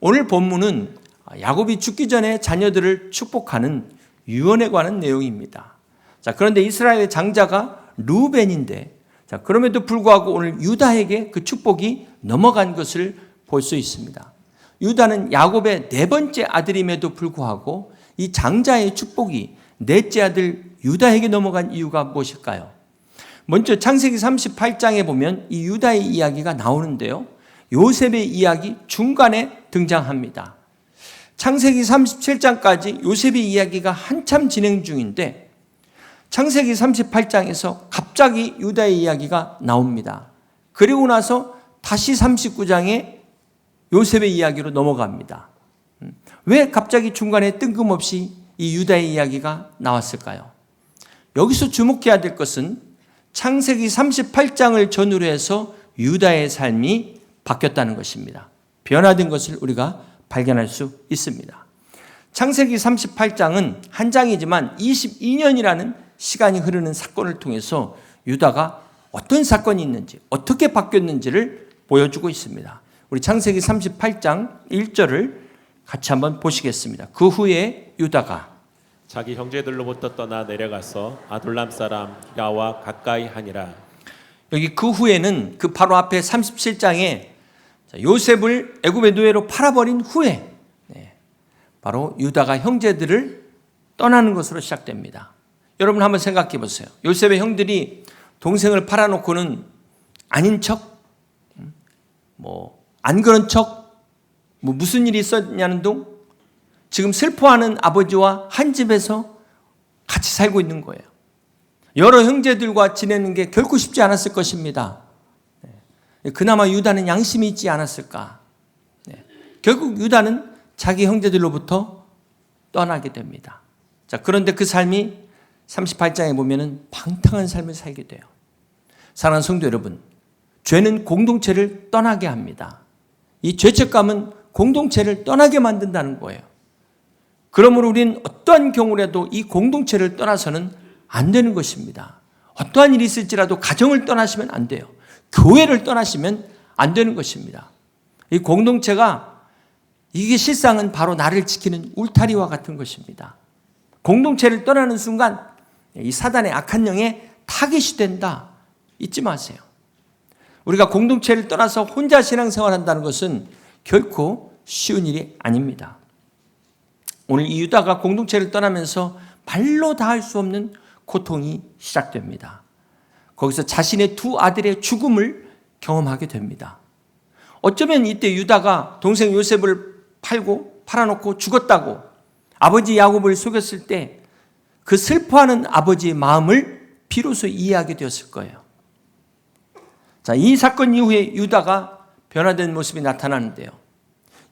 오늘 본문은 야곱이 죽기 전에 자녀들을 축복하는 유언에 관한 내용입니다. 자, 그런데 이스라엘의 장자가 르우벤인데, 자, 그럼에도 불구하고 오늘 유다에게 그 축복이 넘어간 것을 볼 수 있습니다. 유다는 야곱의 네 번째 아들임에도 불구하고 이 장자의 축복이 넷째 아들 유다에게 넘어간 이유가 무엇일까요? 먼저 창세기 38장에 보면 이 유다의 이야기가 나오는데요. 요셉의 이야기 중간에 등장합니다. 창세기 37장까지 요셉의 이야기가 한참 진행 중인데 창세기 38장에서 갑자기 유다의 이야기가 나옵니다. 그리고 나서 다시 39장에 요셉의 이야기로 넘어갑니다. 왜 갑자기 중간에 뜬금없이 이 유다의 이야기가 나왔을까요? 여기서 주목해야 될 것은 창세기 38장을 전후로 해서 유다의 삶이 바뀌었다는 것입니다. 변화된 것을 우리가 발견할 수 있습니다. 창세기 38장은 한 장이지만 22년이라는 시간이 흐르는 사건을 통해서 유다가 어떤 사건이 있는지, 어떻게 바뀌었는지를 보여주고 있습니다. 우리 창세기 38장 1절을 같이 한번 보시겠습니다. 그 후에 유다가 자기 형제들로부터 떠나 내려가서 아둘람 사람 히라와 가까이 하니라. 여기 그 후에는 그 바로 앞에 37장에 요셉을 애굽의 노예로 팔아버린 후에 바로 유다가 형제들을 떠나는 것으로 시작됩니다. 여러분 한번 생각해 보세요. 요셉의 형들이 동생을 팔아놓고는 아닌 척, 안 그런 척, 무슨 일이 있었냐는 둥, 지금 슬퍼하는 아버지와 한 집에서 같이 살고 있는 거예요. 여러 형제들과 지내는 게 결코 쉽지 않았을 것입니다. 그나마 유다는 양심이 있지 않았을까. 결국 유다는 자기 형제들로부터 떠나게 됩니다. 자, 그런데 그 삶이 38장에 보면은 방탕한 삶을 살게 돼요. 사랑하는 성도 여러분, 죄는 공동체를 떠나게 합니다. 이 죄책감은 공동체를 떠나게 만든다는 거예요. 그러므로 우리는 어떠한 경우라도 이 공동체를 떠나서는 안 되는 것입니다. 어떠한 일이 있을지라도 가정을 떠나시면 안 돼요. 교회를 떠나시면 안 되는 것입니다. 이 공동체가 이게 실상은 바로 나를 지키는 울타리와 같은 것입니다. 공동체를 떠나는 순간 이 사단의 악한 영에 타깃이 된다. 잊지 마세요. 우리가 공동체를 떠나서 혼자 신앙생활한다는 것은 결코 쉬운 일이 아닙니다. 오늘 이 유다가 공동체를 떠나면서 말로 다 할 수 없는 고통이 시작됩니다. 거기서 자신의 두 아들의 죽음을 경험하게 됩니다. 어쩌면 이때 유다가 동생 요셉을 팔아놓고 죽었다고 아버지 야곱을 속였을 때 그 슬퍼하는 아버지의 마음을 비로소 이해하게 되었을 거예요. 자, 이 사건 이후에 유다가 변화된 모습이 나타나는데요.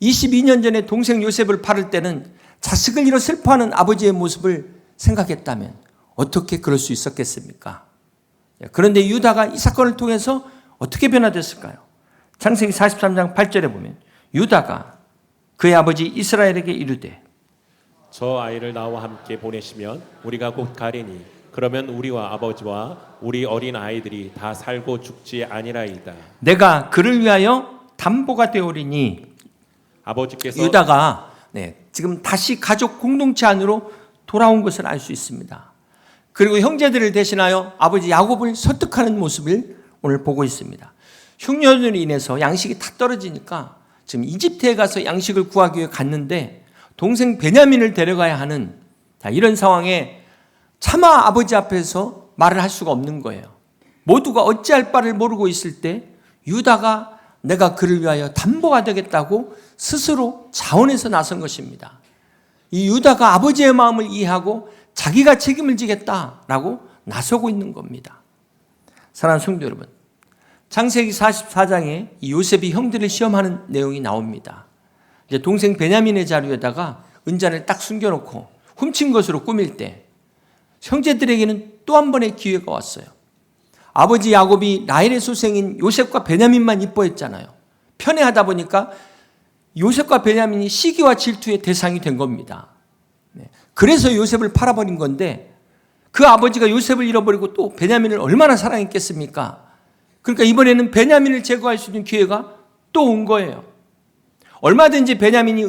22년 전에 동생 요셉을 팔을 때는 자식을 잃어 슬퍼하는 아버지의 모습을 생각했다면 어떻게 그럴 수 있었겠습니까? 그런데 유다가 이 사건을 통해서 어떻게 변화됐을까요? 창세기 43장 8절에 보면 유다가 그의 아버지 이스라엘에게 이르되 저 아이를 나와 함께 보내시면 우리가 곧 가리니 그러면 우리와 아버지와 우리 어린 아이들이 다 살고 죽지 아니라이다. 내가 그를 위하여 담보가 되오리니. 아버지께서 유다가 지금 다시 가족 공동체 안으로 돌아온 것을 알 수 있습니다. 그리고 형제들을 대신하여 아버지 야곱을 설득하는 모습을 오늘 보고 있습니다. 흉년으로 인해서 양식이 다 떨어지니까 지금 이집트에 가서 양식을 구하기 위해 갔는데 동생 베냐민을 데려가야 하는 이런 상황에 차마 아버지 앞에서 말을 할 수가 없는 거예요. 모두가 어찌할 바를 모르고 있을 때 유다가 내가 그를 위하여 담보가 되겠다고 스스로 자원해서 나선 것입니다. 이 유다가 아버지의 마음을 이해하고 자기가 책임을 지겠다라고 나서고 있는 겁니다. 사랑하는 성도 여러분, 창세기 44장에 요셉이 형들을 시험하는 내용이 나옵니다. 이제 동생 베냐민의 자루에다가 은잔을 딱 숨겨놓고 훔친 것으로 꾸밀 때 형제들에게는 또 한 번의 기회가 왔어요. 아버지 야곱이 라헬의 소생인 요셉과 베냐민만 이뻐했잖아요. 편애하다 보니까 요셉과 베냐민이 시기와 질투의 대상이 된 겁니다. 그래서 요셉을 팔아버린 건데 그 아버지가 요셉을 잃어버리고 또 베냐민을 얼마나 사랑했겠습니까? 그러니까 이번에는 베냐민을 제거할 수 있는 기회가 또 온 거예요. 얼마든지 베냐민이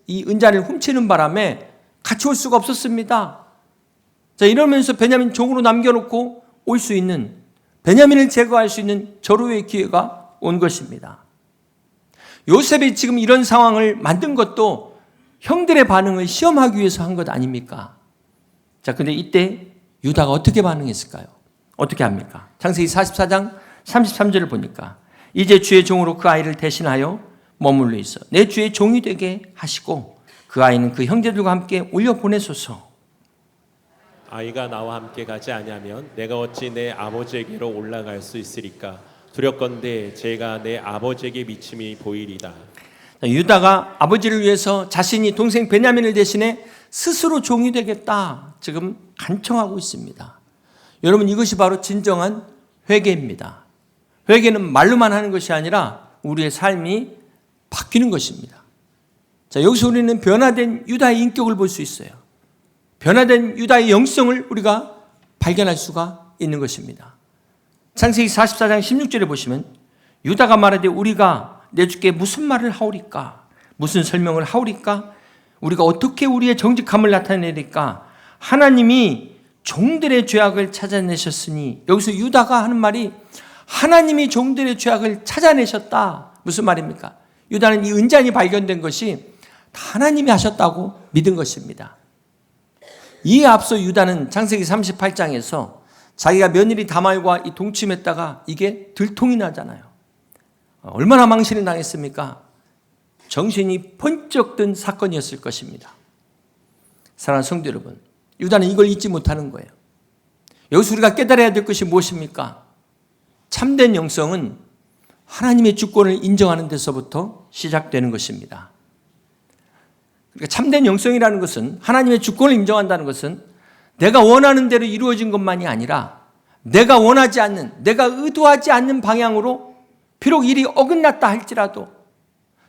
이 은잔을 훔치는 바람에 같이 올 수가 없었습니다. 자, 이러면서 베냐민 종으로 남겨놓고 올 수 있는, 베냐민을 제거할 수 있는 절호의 기회가 온 것입니다. 요셉이 지금 이런 상황을 만든 것도 형들의 반응을 시험하기 위해서 한 것 아닙니까? 자, 근데 이때 유다가 어떻게 반응했을까요? 어떻게 합니까? 창세기 44장 33절을 보니까 이제 주의 종으로 그 아이를 대신하여 머물러 있어 내 주의 종이 되게 하시고 그 아이는 그 형제들과 함께 올려 보내소서. 아이가 나와 함께 가지 아니하면 내가 어찌 내 아버지에게로 올라갈 수 있으리까? 두렵건대 제가 내 아버지에게 미침이 보이리다. 유다가 아버지를 위해서 자신이 동생 베냐민을 대신해 스스로 종이 되겠다 지금 간청하고 있습니다. 여러분, 이것이 바로 진정한 회개입니다. 회개는 말로만 하는 것이 아니라 우리의 삶이 바뀌는 것입니다. 자, 여기서 우리는 변화된 유다의 인격을 볼 수 있어요. 변화된 유다의 영성을 우리가 발견할 수가 있는 것입니다. 창세기 44장 16절에 보시면 유다가 말하되 우리가 내 주께 무슨 말을 하오리까? 무슨 설명을 하오리까? 우리가 어떻게 우리의 정직함을 나타내리까? 하나님이 종들의 죄악을 찾아내셨으니, 여기서 유다가 하는 말이 하나님이 종들의 죄악을 찾아내셨다. 무슨 말입니까? 유다는 이 은잔이 발견된 것이 다 하나님이 하셨다고 믿은 것입니다. 이에 앞서 유다는 창세기 38장에서 자기가 며느리 다말과 이 동침했다가 이게 들통이 나잖아요. 얼마나 망신을 당했습니까? 정신이 번쩍 든 사건이었을 것입니다. 사랑하는 성도 여러분, 유다는 이걸 잊지 못하는 거예요. 여기서 우리가 깨달아야 될 것이 무엇입니까? 참된 영성은 하나님의 주권을 인정하는 데서부터 시작되는 것입니다. 그러니까 참된 영성이라는 것은, 하나님의 주권을 인정한다는 것은 내가 원하는 대로 이루어진 것만이 아니라 내가 원하지 않는, 내가 의도하지 않는 방향으로 비록 일이 어긋났다 할지라도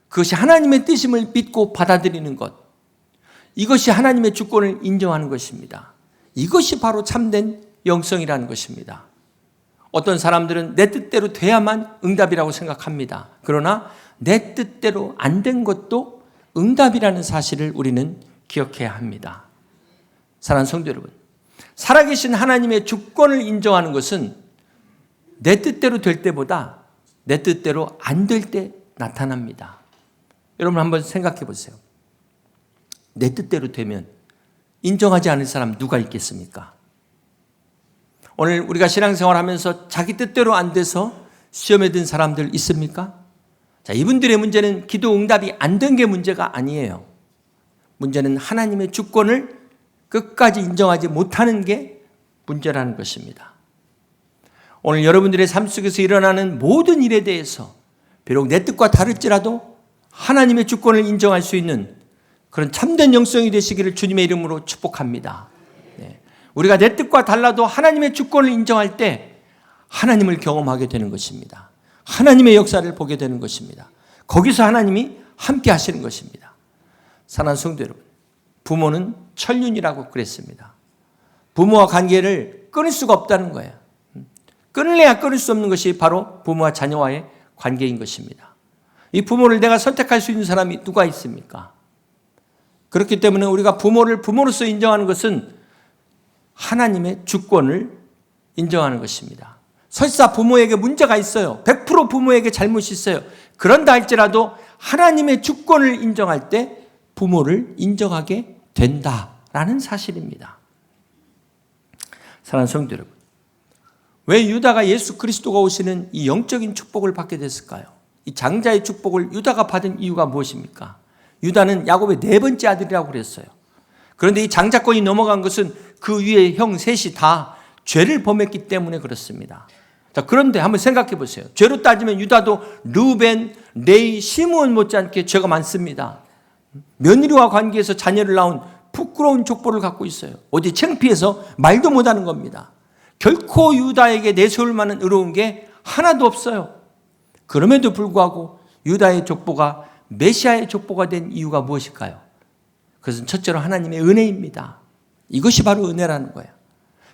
그것이 하나님의 뜻임을 믿고 받아들이는 것, 이것이 하나님의 주권을 인정하는 것입니다. 이것이 바로 참된 영성이라는 것입니다. 어떤 사람들은 내 뜻대로 돼야만 응답이라고 생각합니다. 그러나 내 뜻대로 안 된 것도 응답이라는 사실을 우리는 기억해야 합니다. 사랑하는 성도 여러분, 살아계신 하나님의 주권을 인정하는 것은 내 뜻대로 될 때보다 내 뜻대로 안 될 때 나타납니다. 여러분 한번 생각해 보세요. 내 뜻대로 되면 인정하지 않을 사람 누가 있겠습니까? 오늘 우리가 신앙생활하면서 자기 뜻대로 안 돼서 시험에 든 사람들 있습니까? 자, 이분들의 문제는 기도 응답이 안 된 게 문제가 아니에요. 문제는 하나님의 주권을 끝까지 인정하지 못하는 게 문제라는 것입니다. 오늘 여러분들의 삶 속에서 일어나는 모든 일에 대해서 비록 내 뜻과 다를지라도 하나님의 주권을 인정할 수 있는 그런 참된 영성이 되시기를 주님의 이름으로 축복합니다. 네. 우리가 내 뜻과 달라도 하나님의 주권을 인정할 때 하나님을 경험하게 되는 것입니다. 하나님의 역사를 보게 되는 것입니다. 거기서 하나님이 함께 하시는 것입니다. 사랑하는 성도 여러분, 부모는 천륜이라고 그랬습니다. 부모와 관계를 끊을 수가 없다는 거예요. 끊을래야 끊을 수 없는 것이 바로 부모와 자녀와의 관계인 것입니다. 이 부모를 내가 선택할 수 있는 사람이 누가 있습니까? 그렇기 때문에 우리가 부모를 부모로서 인정하는 것은 하나님의 주권을 인정하는 것입니다. 설사 부모에게 문제가 있어요. 100% 부모에게 잘못이 있어요. 그런다 할지라도 하나님의 주권을 인정할 때 부모를 인정하게 된다라는 사실입니다. 사랑하는 성도 여러분, 왜 유다가 예수 그리스도가 오시는 이 영적인 축복을 받게 됐을까요? 이 장자의 축복을 유다가 받은 이유가 무엇입니까? 유다는 야곱의 네 번째 아들이라고 그랬어요. 그런데 이 장자권이 넘어간 것은 그 위에 형 셋이 다 죄를 범했기 때문에 그렇습니다. 자, 그런데 한번 생각해 보세요. 죄로 따지면 유다도 르벤, 레이, 시므온 못지않게 죄가 많습니다. 며느리와 관계에서 자녀를 낳은 부끄러운 족보를 갖고 있어요. 어디 창피해서 말도 못하는 겁니다. 결코 유다에게 내세울 만한 의로운 게 하나도 없어요. 그럼에도 불구하고 유다의 족보가 메시아의 족보가 된 이유가 무엇일까요? 그것은 첫째로 하나님의 은혜입니다. 이것이 바로 은혜라는 거예요.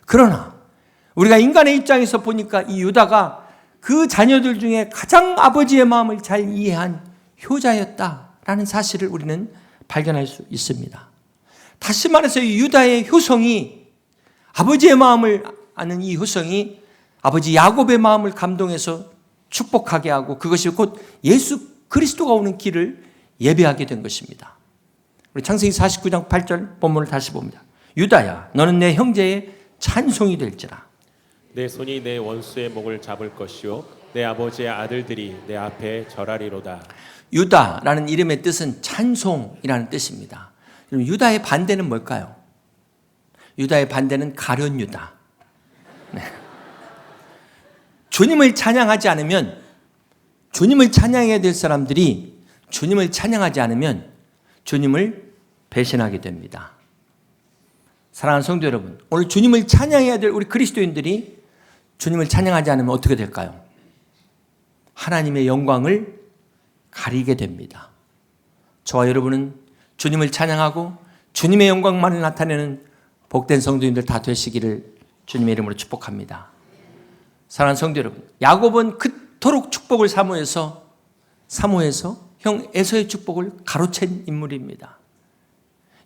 그러나 우리가 인간의 입장에서 보니까 이 유다가 그 자녀들 중에 가장 아버지의 마음을 잘 이해한 효자였다라는 사실을 우리는 발견할 수 있습니다. 다시 말해서 이 유다의 효성이, 아버지의 마음을 아는 이 효성이 아버지 야곱의 마음을 감동해서 축복하게 하고, 그것이 곧 예수 그리스도가 오는 길을 예배하게 된 것입니다. 우리 창세기 49장 8절 본문을 다시 봅니다. 유다야, 너는 내 형제의 찬송이 될지라. 내 손이 내 원수의 목을 잡을 것이요 내 아버지의 아들들이 내 앞에 절하리로다. 유다라는 이름의 뜻은 찬송이라는 뜻입니다. 그럼 유다의 반대는 뭘까요? 유다의 반대는 가룟 유다. 네. 주님을 찬양하지 않으면, 주님을 찬양해야 될 사람들이 주님을 찬양하지 않으면 주님을 배신하게 됩니다. 사랑하는 성도 여러분, 오늘 주님을 찬양해야 될 우리 그리스도인들이 주님을 찬양하지 않으면 어떻게 될까요? 하나님의 영광을 가리게 됩니다. 저와 여러분은 주님을 찬양하고 주님의 영광만을 나타내는 복된 성도인들 다 되시기를 주님의 이름으로 축복합니다. 사랑하는 성도 여러분, 야곱은 그토록 축복을 사모해서 형 에서의 축복을 가로챈 인물입니다.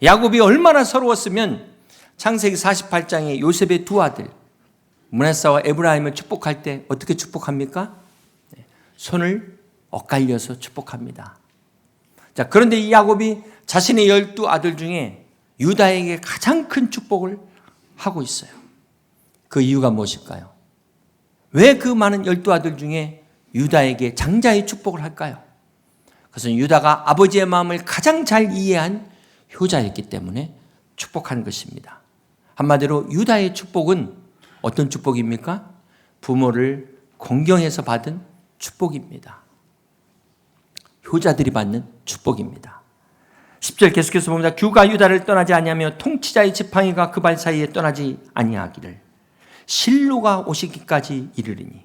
야곱이 얼마나 서러웠으면 창세기 48장에 요셉의 두 아들 므낫사와 에브라임을 축복할 때 어떻게 축복합니까? 손을 엇갈려서 축복합니다. 자, 그런데 이 야곱이 자신의 12 아들 중에 유다에게 가장 큰 축복을 하고 있어요. 그 이유가 무엇일까요? 왜 그 많은 12 아들 중에 유다에게 장자의 축복을 할까요? 그것은 유다가 아버지의 마음을 가장 잘 이해한 효자였기 때문에 축복하는 것입니다. 한마디로 유다의 축복은 어떤 축복입니까? 부모를 공경해서 받은 축복입니다. 효자들이 받는 축복입니다. 10절 계속해서 봅니다. 규가 유다를 떠나지 아니하며 통치자의 지팡이가 그 발 사이에 떠나지 아니하기를 실로가 오시기까지 이르리니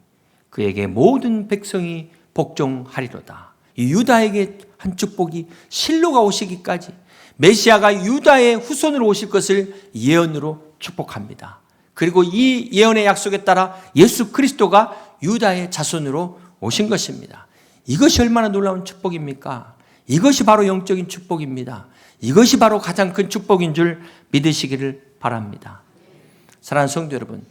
그에게 모든 백성이 복종하리로다. 이 유다에게 한 축복이 실로가 오시기까지, 메시아가 유다의 후손으로 오실 것을 예언으로 축복합니다. 그리고 이 예언의 약속에 따라 예수 그리스도가 유다의 자손으로 오신 것입니다. 이것이 얼마나 놀라운 축복입니까? 이것이 바로 영적인 축복입니다. 이것이 바로 가장 큰 축복인 줄 믿으시기를 바랍니다. 사랑하는 성도 여러분,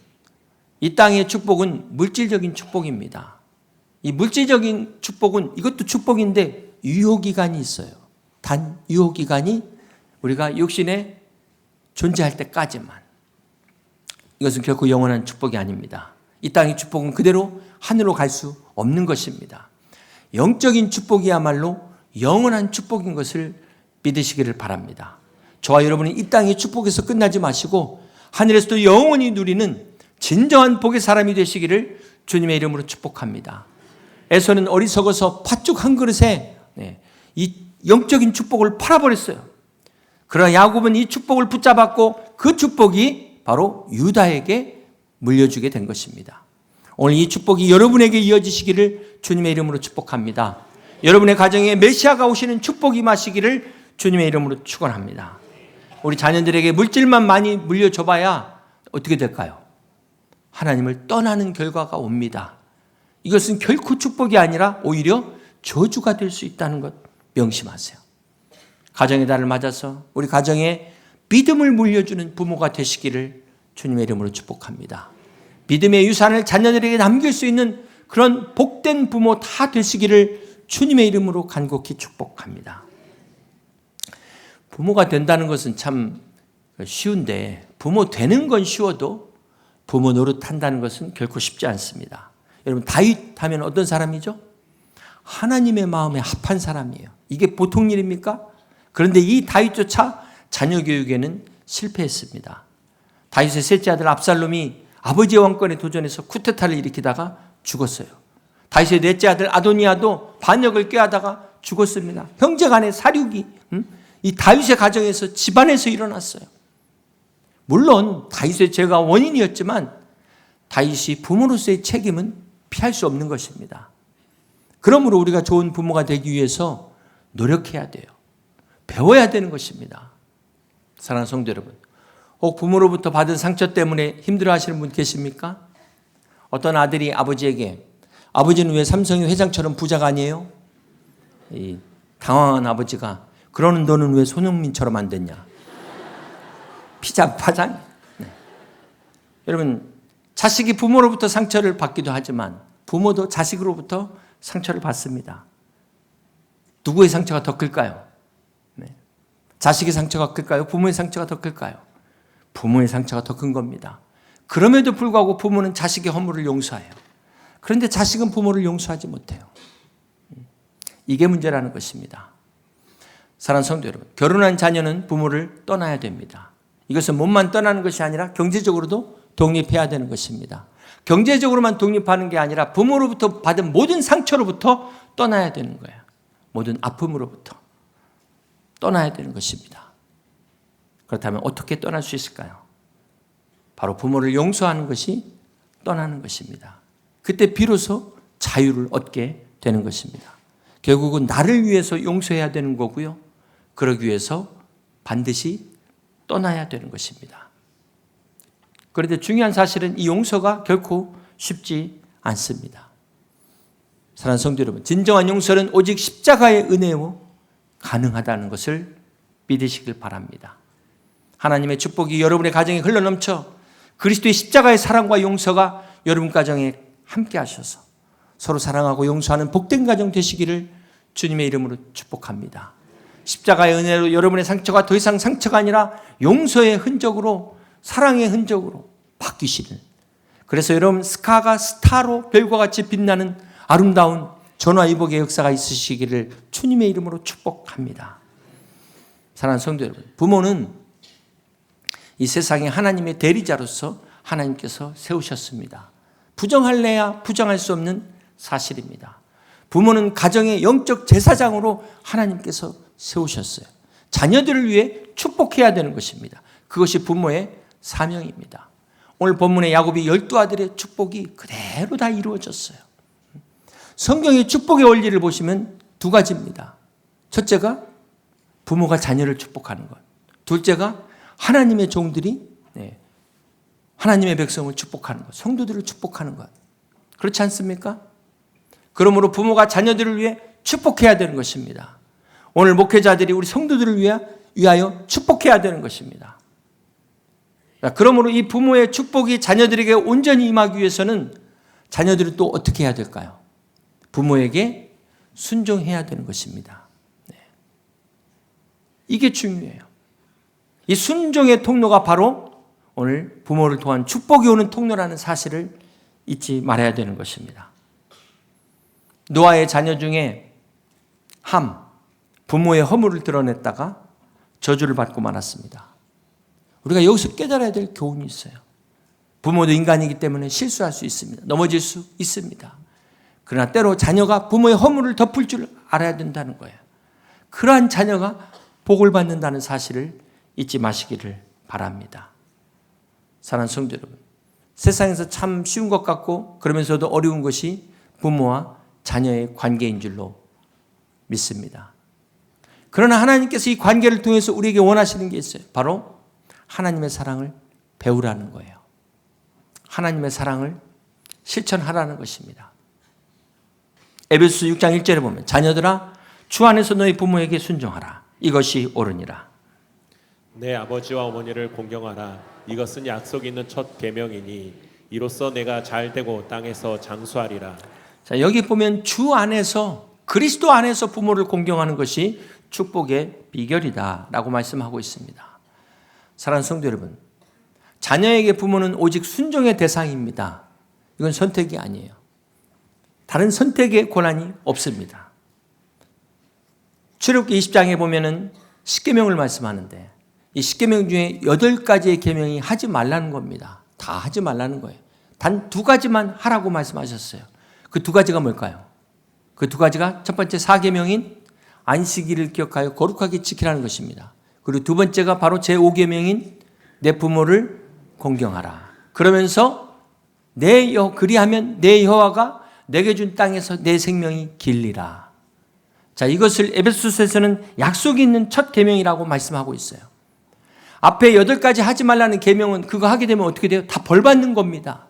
이 땅의 축복은 물질적인 축복입니다. 이 물질적인 축복은 이것도 축복인데 유효기간이 있어요. 단 유효기간이 우리가 육신에 존재할 때까지만. 이것은 결코 영원한 축복이 아닙니다. 이 땅의 축복은 그대로 하늘로 갈 수 없는 것입니다. 영적인 축복이야말로 영원한 축복인 것을 믿으시기를 바랍니다. 저와 여러분은 이 땅의 축복에서 끝나지 마시고 하늘에서도 영원히 누리는 진정한 복의 사람이 되시기를 주님의 이름으로 축복합니다. 에서는 어리석어서 팥죽 한 그릇에 이 영적인 축복을 팔아버렸어요. 그러나 야곱은 이 축복을 붙잡았고 그 축복이 바로 유다에게 물려주게 된 것입니다. 오늘 이 축복이 여러분에게 이어지시기를 주님의 이름으로 축복합니다. 여러분의 가정에 메시아가 오시는 축복이 임하시기를 주님의 이름으로 축원합니다. 우리 자녀들에게 물질만 많이 물려줘봐야 어떻게 될까요? 하나님을 떠나는 결과가 옵니다. 이것은 결코 축복이 아니라 오히려 저주가 될 수 있다는 것 명심하세요. 가정의 달을 맞아서 우리 가정에 믿음을 물려주는 부모가 되시기를 주님의 이름으로 축복합니다. 믿음의 유산을 자녀들에게 남길 수 있는 그런 복된 부모 다 되시기를 주님의 이름으로 간곡히 축복합니다. 부모가 된다는 것은 참 쉬운데 부모 되는 건 쉬워도 부모 노릇한다는 것은 결코 쉽지 않습니다. 여러분, 다윗 하면 어떤 사람이죠? 하나님의 마음에 합한 사람이에요. 이게 보통 일입니까? 그런데 이 다윗조차 자녀 교육에는 실패했습니다. 다윗의 셋째 아들 압살롬이 아버지의 왕권에 도전해서 쿠데타를 일으키다가 죽었어요. 다윗의 넷째 아들 아도니아도 반역을 꾀하다가 죽었습니다. 형제 간의 사륙이 이 다윗의 가정에서 집안에서 일어났어요. 물론 다윗의 죄가 원인이었지만 다윗이 부모로서의 책임은 피할 수 없는 것입니다. 그러므로 우리가 좋은 부모가 되기 위해서 노력해야 돼요. 배워야 되는 것입니다. 사랑하는 성도 여러분, 혹 부모로부터 받은 상처 때문에 힘들어하시는 분 계십니까? 어떤 아들이 아버지에게, 아버지는 왜 삼성의 회장처럼 부자가 아니에요? 당황한 아버지가 그러는 너는 왜 손흥민처럼 안 됐냐? 피자 파장. 네. 여러분, 자식이 부모로부터 상처를 받기도 하지만 부모도 자식으로부터 상처를 받습니다. 누구의 상처가 더 클까요? 네. 자식의 상처가 클까요? 부모의 상처가 더 클까요? 부모의 상처가 더 큰 겁니다. 그럼에도 불구하고 부모는 자식의 허물을 용서해요. 그런데 자식은 부모를 용서하지 못해요. 이게 문제라는 것입니다. 사랑하는 성도 여러분, 결혼한 자녀는 부모를 떠나야 됩니다. 이것은 몸만 떠나는 것이 아니라 경제적으로도 독립해야 되는 것입니다. 경제적으로만 독립하는 게 아니라 부모로부터 받은 모든 상처로부터 떠나야 되는 거예요. 모든 아픔으로부터 떠나야 되는 것입니다. 그렇다면 어떻게 떠날 수 있을까요? 바로 부모를 용서하는 것이 떠나는 것입니다. 그때 비로소 자유를 얻게 되는 것입니다. 결국은 나를 위해서 용서해야 되는 거고요. 그러기 위해서 반드시 떠나야 되는 것입니다. 그런데 중요한 사실은 이 용서가 결코 쉽지 않습니다. 사랑하는 성도 여러분, 진정한 용서는 오직 십자가의 은혜로 가능하다는 것을 믿으시길 바랍니다. 하나님의 축복이 여러분의 가정에 흘러넘쳐 그리스도의 십자가의 사랑과 용서가 여러분 가정에 함께 하셔서 서로 사랑하고 용서하는 복된 가정 되시기를 주님의 이름으로 축복합니다. 십자가의 은혜로 여러분의 상처가 더 이상 상처가 아니라 용서의 흔적으로, 사랑의 흔적으로 바뀌시는, 그래서 여러분 스카가 스타로 별과 같이 빛나는 아름다운 전화위복의 역사가 있으시기를 주님의 이름으로 축복합니다. 사랑하는 성도 여러분, 부모는 이 세상에 하나님의 대리자로서 하나님께서 세우셨습니다. 부정할래야 부정할 수 없는 사실입니다. 부모는 가정의 영적 제사장으로 하나님께서 세우셨어요. 자녀들을 위해 축복해야 되는 것입니다. 그것이 부모의 사명입니다. 오늘 본문의 야곱이 12아들의 축복이 그대로 다 이루어졌어요. 성경의 축복의 원리를 보시면 두 가지입니다. 첫째가 부모가 자녀를 축복하는 것. 둘째가 하나님의 종들이 하나님의 백성을 축복하는 것. 성도들을 축복하는 것. 그렇지 않습니까? 그러므로 부모가 자녀들을 위해 축복해야 되는 것입니다. 오늘 목회자들이 우리 성도들을 위하여 축복해야 되는 것입니다. 그러므로 이 부모의 축복이 자녀들에게 온전히 임하기 위해서는 자녀들은 또 어떻게 해야 될까요? 부모에게 순종해야 되는 것입니다. 이게 중요해요. 이 순종의 통로가 바로 오늘 부모를 통한 축복이 오는 통로라는 사실을 잊지 말아야 되는 것입니다. 노아의 자녀 중에 함, 부모의 허물을 드러냈다가 저주를 받고 말았습니다. 우리가 여기서 깨달아야 될 교훈이 있어요. 부모도 인간이기 때문에 실수할 수 있습니다. 넘어질 수 있습니다. 그러나 때로 자녀가 부모의 허물을 덮을 줄 알아야 된다는 거예요. 그러한 자녀가 복을 받는다는 사실을 잊지 마시기를 바랍니다. 사랑하는 성도 여러분, 세상에서 참 쉬운 것 같고 그러면서도 어려운 것이 부모와 자녀의 관계인 줄로 믿습니다. 그러나 하나님께서 이 관계를 통해서 우리에게 원하시는 게 있어요. 바로 하나님의 사랑을 배우라는 거예요. 하나님의 사랑을 실천하라는 것입니다. 에베소서 6장 1절에 보면 자녀들아 주 안에서 너희 부모에게 순종하라. 이것이 옳으니라. 내 아버지와 어머니를 공경하라. 이것은 약속 있는 첫 계명이니 이로써 내가 잘되고 땅에서 장수하리라. 자, 여기 보면 주 안에서, 그리스도 안에서 부모를 공경하는 것이 축복의 비결이다라고 말씀하고 있습니다. 사랑하는 성도 여러분, 자녀에게 부모는 오직 순종의 대상입니다. 이건 선택이 아니에요. 다른 선택의 권한이 없습니다. 출애굽기 20장에 보면은 10계명을 말씀하는데 이 10계명 중에 8가지의 계명이 하지 말라는 겁니다. 다 하지 말라는 거예요. 단 2가지만 하라고 말씀하셨어요. 그 2가지가 뭘까요? 그 2가지가 첫 번째 4계명인 안식일을 기억하여 거룩하게 지키라는 것입니다. 그리고 두 번째가 바로 제5계명인 내 부모를 공경하라. 그러면서 그리하면 내 여호와가 내게 준 땅에서 내 생명이 길리라. 자, 이것을 에베소서에서는 약속이 있는 첫 계명이라고 말씀하고 있어요. 앞에 8가지 하지 말라는 계명은 그거 하게 되면 어떻게 돼요? 다 벌 받는 겁니다.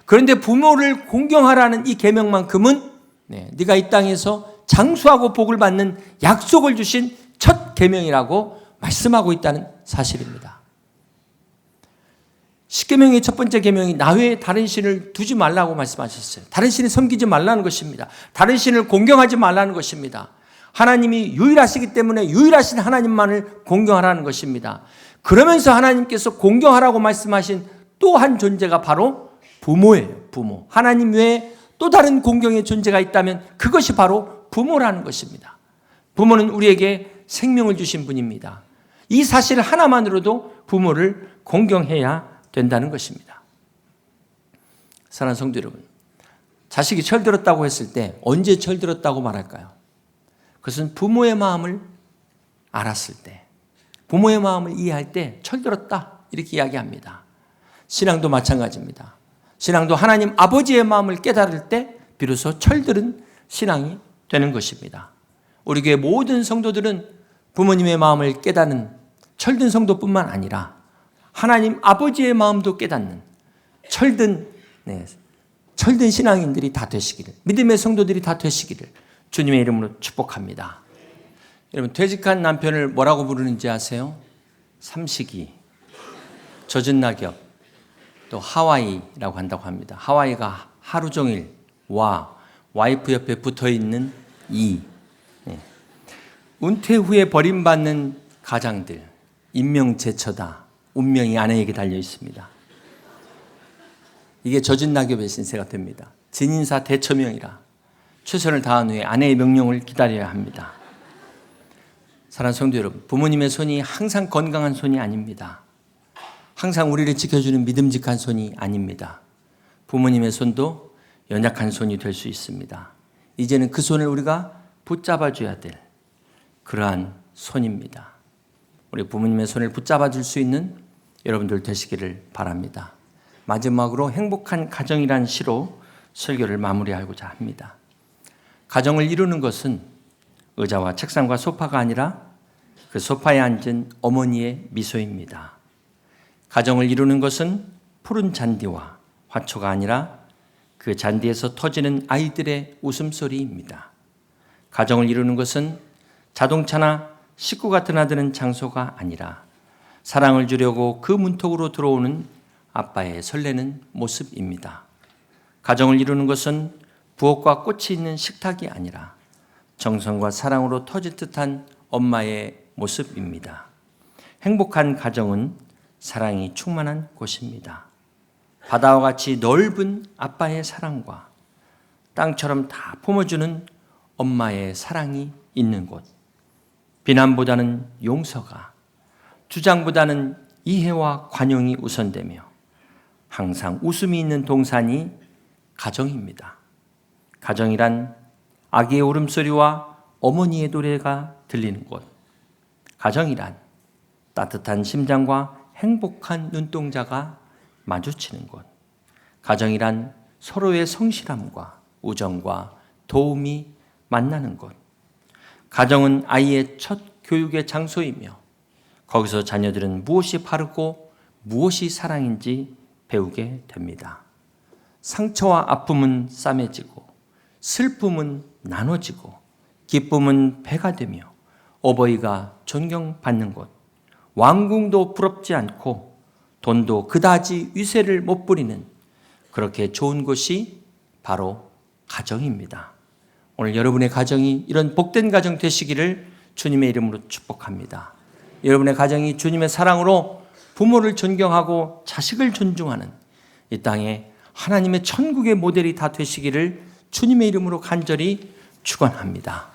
그런데 부모를 공경하라는 이 계명만큼은 네가 이 땅에서 장수하고 복을 받는 약속을 주신 첫 계명이라고 말씀하고 있다는 사실입니다. 십계명의 첫 번째 계명이 나 외에 다른 신을 두지 말라고 말씀하셨어요. 다른 신을 섬기지 말라는 것입니다. 다른 신을 공경하지 말라는 것입니다. 하나님이 유일하시기 때문에 유일하신 하나님만을 공경하라는 것입니다. 그러면서 하나님께서 공경하라고 말씀하신 또 한 존재가 바로 부모예요. 부모. 하나님 외에 또 다른 공경의 존재가 있다면 그것이 바로 부모라는 것입니다. 부모는 우리에게 생명을 주신 분입니다. 이 사실 하나만으로도 부모를 공경해야 된다는 것입니다. 사랑하는 성도 여러분, 자식이 철들었다고 했을 때 언제 철들었다고 말할까요? 그것은 부모의 마음을 알았을 때, 부모의 마음을 이해할 때 철들었다 이렇게 이야기합니다. 신앙도 마찬가지입니다. 신앙도 하나님 아버지의 마음을 깨달을 때 비로소 철들은 신앙이 되는 것입니다. 우리 교회 모든 성도들은 부모님의 마음을 깨닫는 철든 성도뿐만 아니라 하나님 아버지의 마음도 깨닫는 철든 신앙인들이 다 되시기를, 믿음의 성도들이 다 되시기를 주님의 이름으로 축복합니다. 여러분, 퇴직한 남편을 뭐라고 부르는지 아세요? 삼식이, 젖은 낙엽, 또 하와이라고 한다고 합니다. 하와이가 하루 종일 와이프 옆에 붙어있는 은퇴 후에 버림받는 가장들, 인명제처다. 운명이 아내에게 달려 있습니다. 이게 젖은 낙엽의 신세가 됩니다. 진인사 대처명이라 최선을 다한 후에 아내의 명령을 기다려야 합니다. 사랑하는 성도 여러분, 부모님의 손이 항상 건강한 손이 아닙니다. 항상 우리를 지켜주는 믿음직한 손이 아닙니다. 부모님의 손도 연약한 손이 될 수 있습니다. 이제는 그 손을 우리가 붙잡아줘야 될 그러한 손입니다. 우리 부모님의 손을 붙잡아 줄 수 있는 여러분들 되시기를 바랍니다. 마지막으로 행복한 가정이란 시로 설교를 마무리하고자 합니다. 가정을 이루는 것은 의자와 책상과 소파가 아니라 그 소파에 앉은 어머니의 미소입니다. 가정을 이루는 것은 푸른 잔디와 화초가 아니라 그 잔디에서 터지는 아이들의 웃음소리입니다. 가정을 이루는 것은 자동차나 식구가 드나드는 장소가 아니라 사랑을 주려고 그 문턱으로 들어오는 아빠의 설레는 모습입니다. 가정을 이루는 것은 부엌과 꽃이 있는 식탁이 아니라 정성과 사랑으로 터질 듯한 엄마의 모습입니다. 행복한 가정은 사랑이 충만한 곳입니다. 바다와 같이 넓은 아빠의 사랑과 땅처럼 다 품어주는 엄마의 사랑이 있는 곳. 비난보다는 용서가, 주장보다는 이해와 관용이 우선되며 항상 웃음이 있는 동산이 가정입니다. 가정이란 아기의 울음소리와 어머니의 노래가 들리는 곳. 가정이란 따뜻한 심장과 행복한 눈동자가 마주치는 곳. 가정이란 서로의 성실함과 우정과 도움이 만나는 곳. 가정은 아이의 첫 교육의 장소이며 거기서 자녀들은 무엇이 바르고 무엇이 사랑인지 배우게 됩니다. 상처와 아픔은 싸매지고 슬픔은 나눠지고 기쁨은 배가 되며 어버이가 존경받는 곳. 왕궁도 부럽지 않고 돈도 그다지 위세를 못 부리는 그렇게 좋은 곳이 바로 가정입니다. 오늘 여러분의 가정이 이런 복된 가정 되시기를 주님의 이름으로 축복합니다. 여러분의 가정이 주님의 사랑으로 부모를 존경하고 자식을 존중하는 이 땅에 하나님의 천국의 모델이 다 되시기를 주님의 이름으로 간절히 축원합니다.